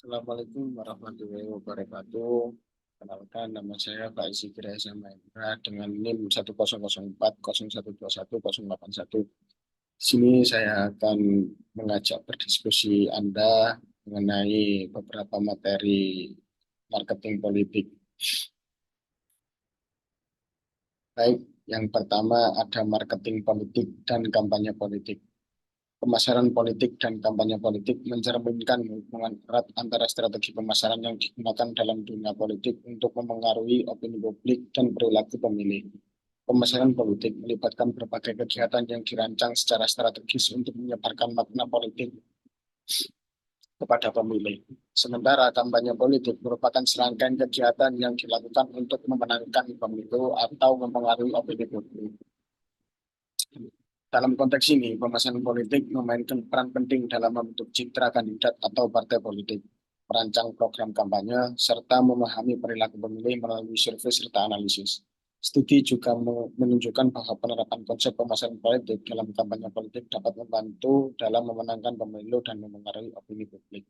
Assalamualaikum warahmatullahi wabarakatuh. Kenalkan nama saya Pak Isikira Mahendra dengan NIM 1004010121081. Di sini saya akan mengajak berdiskusi Anda mengenai beberapa materi marketing politik. Baik, yang pertama ada marketing politik dan kampanye politik. Pemasaran politik dan kampanye politik mencerminkan hubungan erat antara strategi pemasaran yang digunakan dalam dunia politik untuk memengaruhi opini publik dan perilaku pemilih. Pemasaran politik melibatkan berbagai kegiatan yang dirancang secara strategis untuk menyebarkan makna politik kepada pemilih. Sementara kampanye politik merupakan serangkaian kegiatan yang dilakukan untuk memenangkan pemilu atau mempengaruhi opini publik. Dalam konteks ini, pemasaran politik memainkan peran penting dalam membentuk citra kandidat atau partai politik, merancang program kampanye, serta memahami perilaku pemilih melalui survei serta analisis. Studi juga menunjukkan bahwa penerapan konsep pemasaran politik dalam kampanye politik dapat membantu dalam memenangkan pemilu dan memengaruhi opini publik.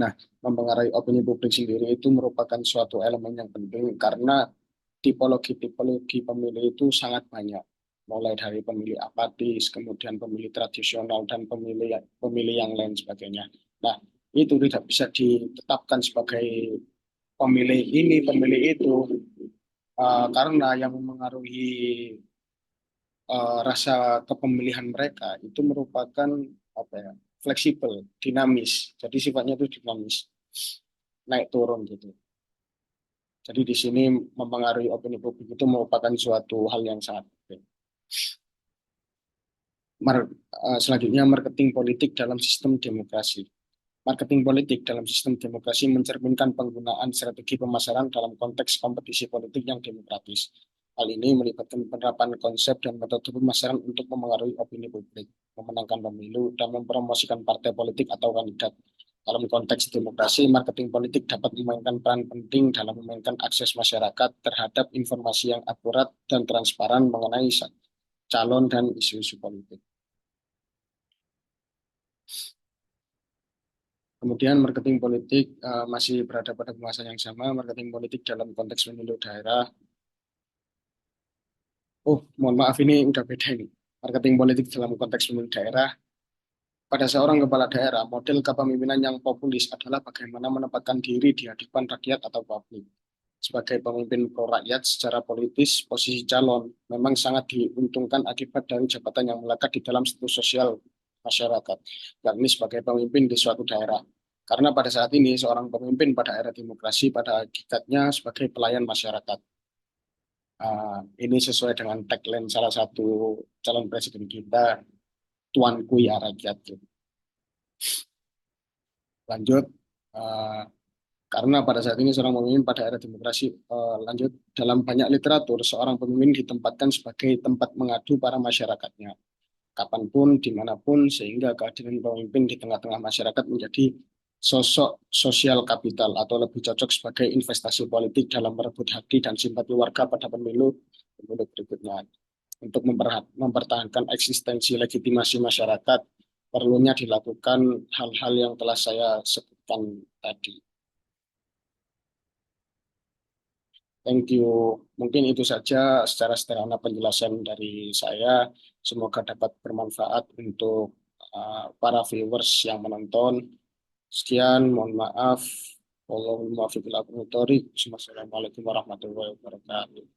Nah, mempengaruhi opini publik sendiri itu merupakan suatu elemen yang penting karena tipologi-tipologi pemilih itu sangat banyak, mulai dari pemilih apatis, kemudian pemilih tradisional, dan pemilih pemilih yang lain sebagainya. Nah, itu tidak bisa ditetapkan sebagai pemilih ini, pemilih itu, karena yang memengaruhi rasa kepemilihan mereka itu merupakan apa ya, fleksibel, dinamis. Jadi sifatnya itu dinamis, naik turun gitu. Jadi di sini mempengaruhi opini publik itu merupakan suatu hal yang sangat penting. Selanjutnya, marketing politik dalam sistem demokrasi. Marketing politik dalam sistem demokrasi mencerminkan penggunaan strategi pemasaran dalam konteks kompetisi politik yang demokratis. Hal ini melibatkan penerapan konsep dan metode pemasaran untuk memengaruhi opini publik, memenangkan pemilu, dan mempromosikan partai politik atau kandidat. Dalam konteks demokrasi, marketing politik dapat memainkan peran penting dalam memainkan akses masyarakat terhadap informasi yang akurat dan transparan mengenai calon dan isu-isu politik. Kemudian marketing politik masih berada pada pembahasan yang sama, marketing politik dalam konteks pemilu daerah. Oh, mohon maaf ini udah beda ini. Marketing politik dalam konteks pemilu daerah. Pada seorang kepala daerah, model kepemimpinan yang populis adalah bagaimana menempatkan diri di hadapan rakyat atau publik. Sebagai pemimpin pro rakyat secara politis, posisi calon memang sangat diuntungkan akibat dari jabatan yang melekat di dalam status sosial masyarakat, yakni sebagai pemimpin di suatu daerah. Karena pada saat ini, seorang pemimpin pada era demokrasi pada hakikatnya sebagai pelayan masyarakat. Ini sesuai dengan tagline salah satu calon presiden kita, Tuanku ya Rakyat. Lanjut, uh, karena pada saat ini seorang pemimpin pada era demokrasi, lanjut, dalam banyak literatur, seorang pemimpin ditempatkan sebagai tempat mengadu para masyarakatnya, kapanpun, dimanapun, sehingga kehadiran pemimpin di tengah-tengah masyarakat menjadi sosok sosial kapital atau lebih cocok sebagai investasi politik dalam merebut hati dan simpati warga pada pemilu berikutnya. Untuk mempertahankan eksistensi legitimasi masyarakat, perlunya dilakukan hal-hal yang telah saya sebutkan tadi. Thank you. Mungkin itu saja secara sederhana penjelasan dari saya. Semoga dapat bermanfaat untuk para viewers yang menonton. Sekian, mohon maaf. Wassalamualaikum warahmatullahi wabarakatuh.